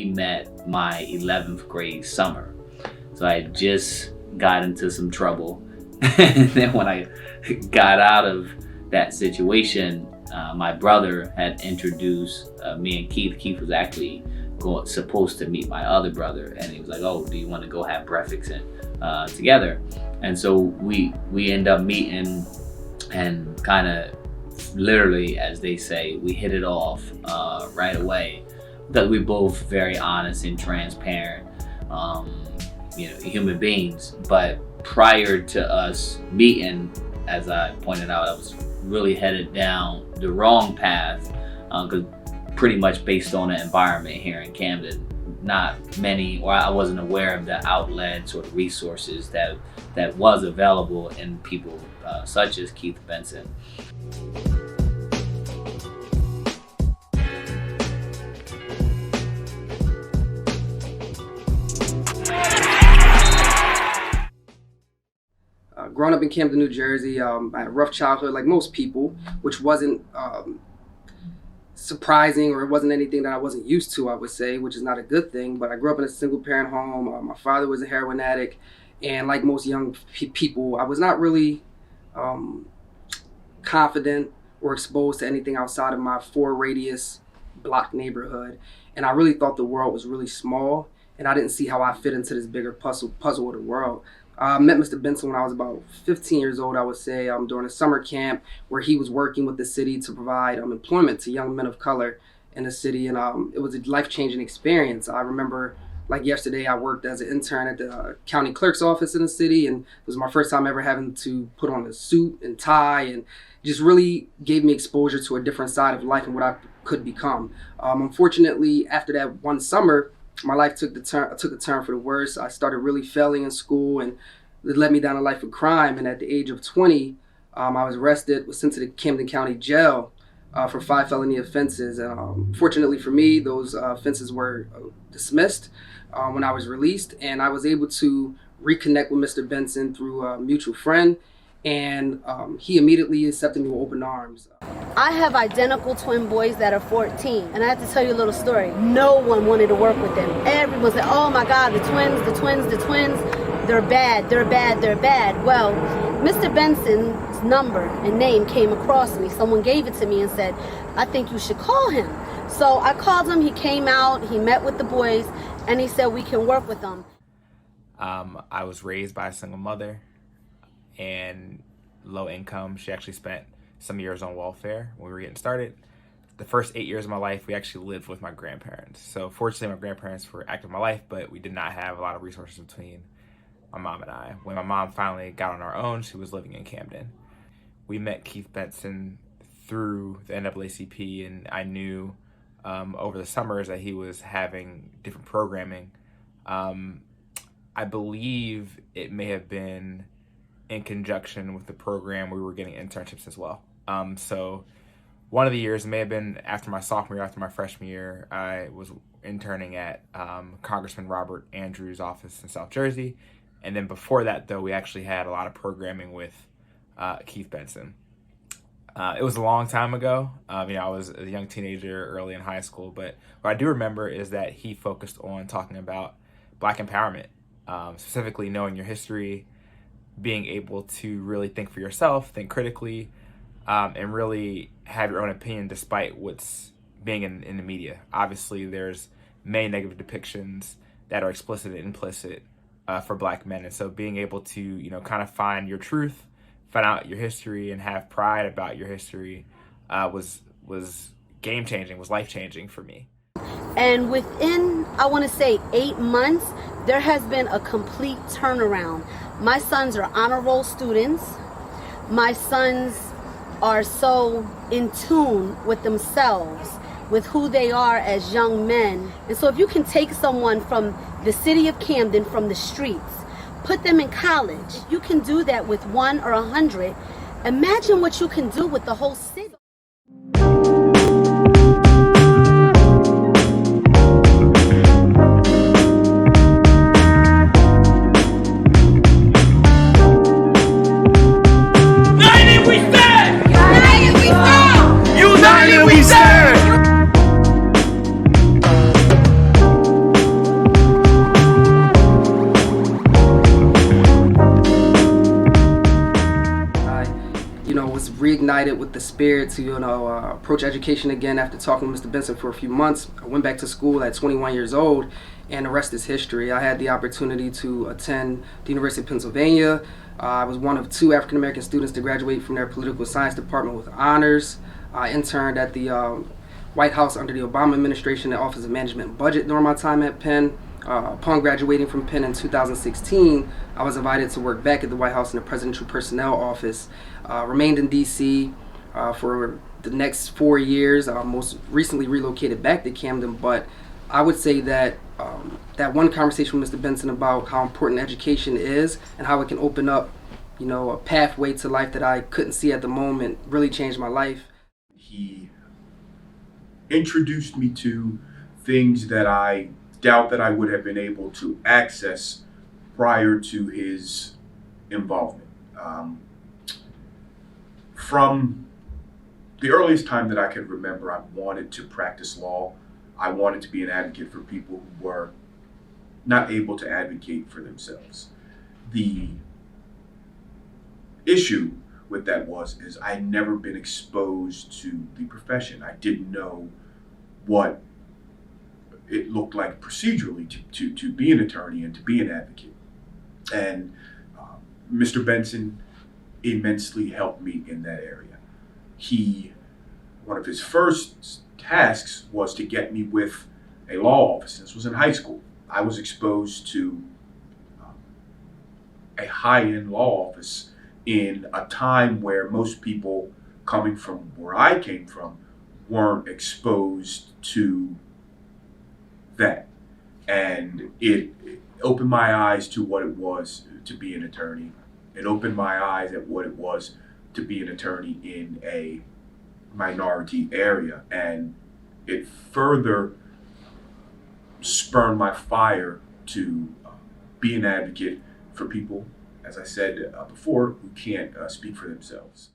we met my 11th grade summer. So I had just got into some trouble. And then when I got out of that situation, my brother had introduced me and Keith. Keith was actually supposed to meet my other brother, and he was like, "Oh, do you want to go have breakfast together?" And so we end up meeting, and kind of literally, as they say, we hit it off right away. That we're both very honest and transparent, human beings. But prior to us meeting, as I pointed out, I was really headed down the wrong path, because pretty much based on the environment here in Camden, not many, or I wasn't aware of the outlets or the resources that was available in people such as Keith Benson. Growing up in Camden, New Jersey, I had a rough childhood like most people, which wasn't surprising, or it wasn't anything that I wasn't used to, I would say, which is not a good thing. But I grew up in a single parent home. My father was a heroin addict, and like most young people, I was not really confident or exposed to anything outside of my 4-radius block neighborhood. And I really thought the world was really small, and I didn't see how I fit into this bigger puzzle of the world. I met Mr. Benson when I was about 15 years old, I would say, during a summer camp where he was working with the city to provide employment to young men of color in the city. And it was a life-changing experience. I remember, like yesterday, I worked as an intern at the county clerk's office in the city, and it was my first time ever having to put on a suit and tie, and just really gave me exposure to a different side of life and what I could become. Unfortunately, after that one summer, my life took a turn for the worse. I started really failing in school, and it led me down a life of crime. And at the age of 20, I was arrested, was sent to the Camden County Jail for 5 felony offenses. And fortunately for me, those offenses were dismissed when I was released, and I was able to reconnect with Mr. Benson through a mutual friend, and he immediately accepted me with open arms. I have identical twin boys that are 14, and I have to tell you a little story. No one wanted to work with them. Everyone said, "Oh my God, the twins, they're bad, they're bad, they're bad." Well, Mr. Benson's number and name came across me. Someone gave it to me and said, "I think you should call him." So I called him, he came out, he met with the boys, and he said we can work with them. I was raised by a single mother and low income. She actually spent some years on welfare when we were getting started. The first 8 years of my life, we actually lived with my grandparents. So fortunately, my grandparents were active in my life, but we did not have a lot of resources between my mom and I. When my mom finally got on her own, she was living in Camden. We met Keith Benson through the NAACP, and I knew over the summers that he was having different programming. I believe it may have been in conjunction with the program we were getting internships as well. So one of the years, it may have been after my sophomore year, after my freshman year, I was interning at Congressman Robert Andrews' office in South Jersey. And then before that, though, we actually had a lot of programming with Keith Benson. It was a long time ago. I was a young teenager, early in high school. But what I do remember is that he focused on talking about Black empowerment, specifically knowing your history, being able to really think for yourself, think critically, and really have your own opinion despite what's being in the media. Obviously, there's many negative depictions that are explicit and implicit for Black men. And so being able to, kind of find your truth, find out your history, and have pride about your history was game-changing, was life-changing for me. And within, I want to say, 8 months, there has been a complete turnaround. My sons are honor roll students. My sons are so in tune with themselves, with who they are as young men. And so if you can take someone from the city of Camden, from the streets, put them in college, you can do that with 1 or 100. Imagine what you can do with the whole city. reignited with the spirit to approach education again after talking with Mr. Benson for a few months. I went back to school at 21 years old, and the rest is history. I had the opportunity to attend the University of Pennsylvania. I was one of 2 African American students to graduate from their political science department with honors. I interned at the White House under the Obama administration in the Office of Management and Budget during my time at Penn. Upon graduating from Penn in 2016, I was invited to work back at the White House in the Presidential Personnel Office. Remained in D.C. For the next 4 years. Most recently relocated back to Camden, but I would say that that one conversation with Mr. Benson about how important education is and how it can open up, a pathway to life that I couldn't see at the moment really changed my life. He introduced me to things that I doubt that I would have been able to access prior to his involvement. From the earliest time that I can remember, I wanted to practice law. I wanted to be an advocate for people who were not able to advocate for themselves. The issue with that is I had never been exposed to the profession. I didn't know what it looked like procedurally to be an attorney and to be an advocate. And Mr. Benson immensely helped me in that area. One of his first tasks was to get me with a law office. This was in high school. I was exposed to a high-end law office in a time where most people coming from where I came from weren't exposed to that. And it opened my eyes to what it was to be an attorney. It opened my eyes at what it was to be an attorney in a minority area, and it further spurned my fire to be an advocate for people, as I said before, who can't speak for themselves.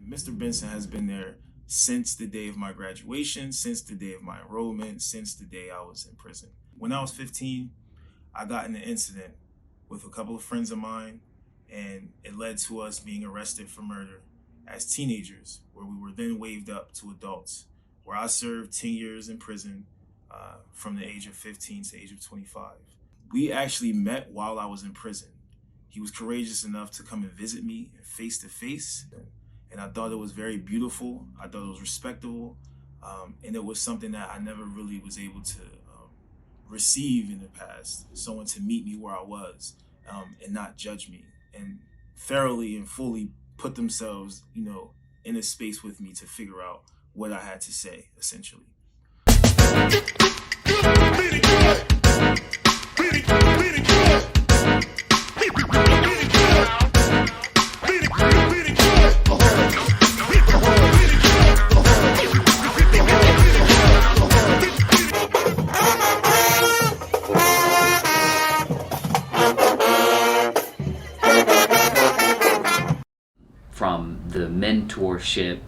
Mr. Benson has been there since the day of my graduation, since the day of my enrollment, since the day I was in prison. When I was 15, I got in an incident with a couple of friends of mine, and it led to us being arrested for murder as teenagers, where we were then waived up to adults, where I served 10 years in prison from the age of 15 to the age of 25. We actually met while I was in prison. He was courageous enough to come and visit me face to face, and I thought it was very beautiful. I thought it was respectable, and it was something that I never really was able to receive in the past. Someone to meet me where I was and not judge me, and thoroughly and fully put themselves, in a space with me to figure out what I had to say, essentially. From the mentorship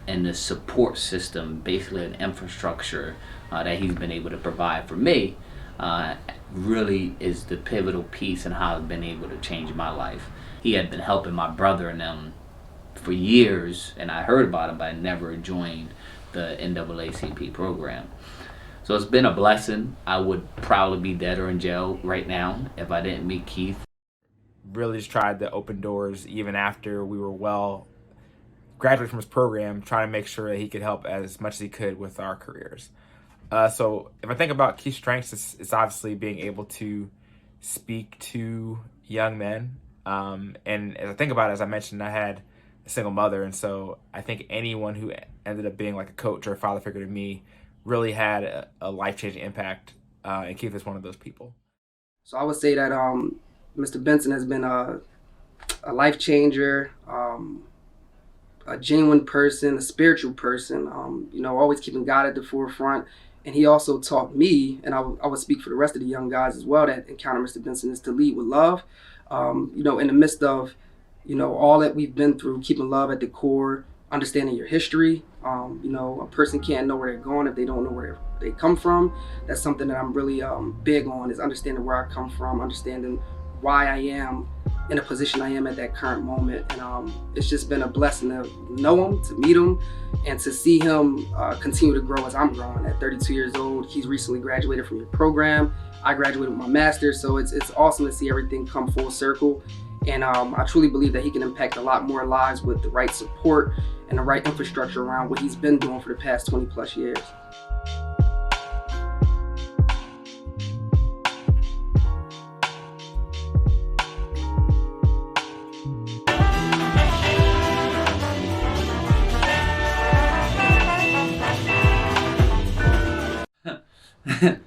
and the support system, basically an infrastructure that he's been able to provide for me, really is the pivotal piece in how I've been able to change my life. He had been helping my brother and them for years, and I heard about him, but I never joined the NAACP program. So it's been a blessing. I would probably be dead or in jail right now if I didn't meet Keith. Really just tried to open doors even after we were graduated from his program, trying to make sure that he could help as much as he could with our careers. So if I think about key strengths, it's obviously being able to speak to young men. And as I think about it, as I mentioned, I had a single mother. And so I think anyone who ended up being like a coach or a father figure to me really had a life-changing impact. And Keith is one of those people. So I would say that Mr. Benson has been a life changer, a genuine person, a spiritual person, always keeping God at the forefront. And he also taught me, and I would speak for the rest of the young guys as well that encounter Mr. Benson, is to lead with love. In the midst of, all that we've been through, keeping love at the core, understanding your history. A person can't know where they're going if they don't know where they come from. That's something that I'm really big on, is understanding where I come from, understanding why I am in a position I am at that current moment. And it's just been a blessing to know him, to meet him, and to see him continue to grow as I'm growing. At 32 years old, he's recently graduated from your program. I graduated with my master's, so it's awesome to see everything come full circle. And I truly believe that he can impact a lot more lives with the right support and the right infrastructure around what he's been doing for the past 20 plus years.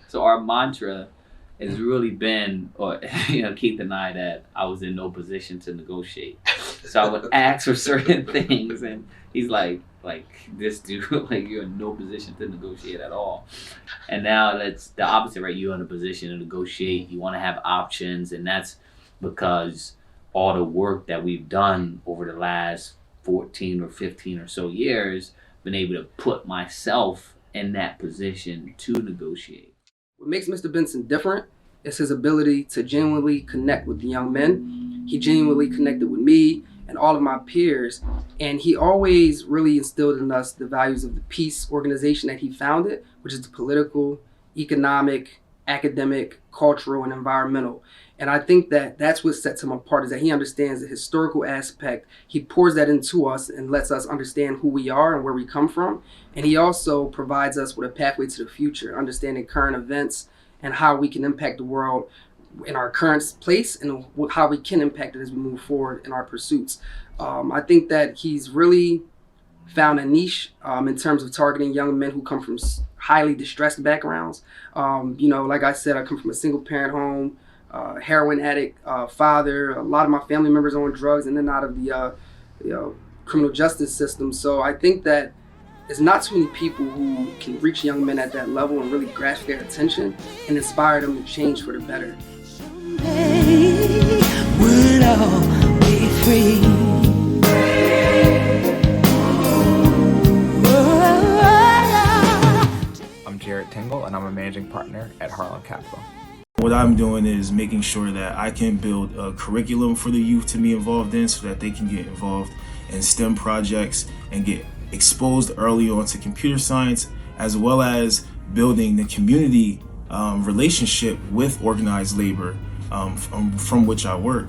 So our mantra has really been, or Keith and I, that I was in no position to negotiate. So I would ask for certain things, and he's like this dude, like, you're in no position to negotiate at all. And now that's the opposite, right? You're in a position to negotiate. You want to have options, and that's because all the work that we've done over the last 14 or 15 or so years, been able to put myself in that position to negotiate. What makes Mr. Benson different is his ability to genuinely connect with the young men. He genuinely connected with me and all of my peers, and he always really instilled in us the values of the peace organization that he founded, which is the political, economic, academic, cultural, and environmental. And I think that that's what sets him apart, is that he understands the historical aspect. He pours that into us and lets us understand who we are and where we come from. And he also provides us with a pathway to the future, understanding current events and how we can impact the world in our current place and how we can impact it as we move forward in our pursuits. I think that he's really found a niche in terms of targeting young men who come from highly distressed backgrounds. Like I said, I come from a single parent home, heroin addict father. A lot of my family members on drugs and then out of the criminal justice system. So I think that there's not too many people who can reach young men at that level and really grasp their attention and inspire them to change for the better. We'll all be free. I'm Jared Tingle, and I'm a managing partner at Harlem Capital. What I'm doing is making sure that I can build a curriculum for the youth to be involved in so that they can get involved in STEM projects and get exposed early on to computer science, as well as building the community relationship with organized labor from which I work.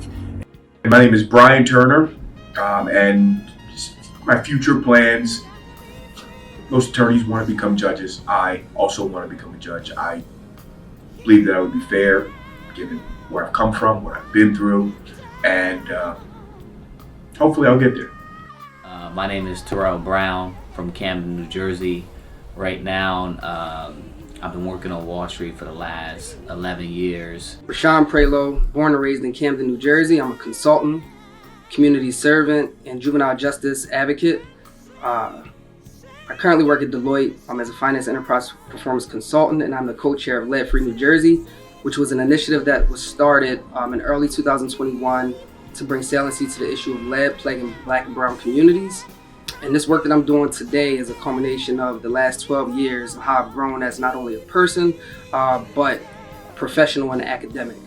My name is Brian Turner, and my future plans, most attorneys want to become judges. I also want to become a judge. I believe that I would be fair, given where I've come from, what I've been through, and hopefully I'll get there. My name is Terrell Brown from Camden, New Jersey. Right now, I've been working on Wall Street for the last 11 years. Rashawn Prelo, born and raised in Camden, New Jersey. I'm a consultant, community servant, and juvenile justice advocate. I currently work at Deloitte as a finance enterprise performance consultant, and I'm the co-chair of Lead Free New Jersey, which was an initiative that was started in early 2021 to bring saliency to the issue of lead plaguing Black and brown communities. And this work that I'm doing today is a culmination of the last 12 years of how I've grown as not only a person, but a professional and academic.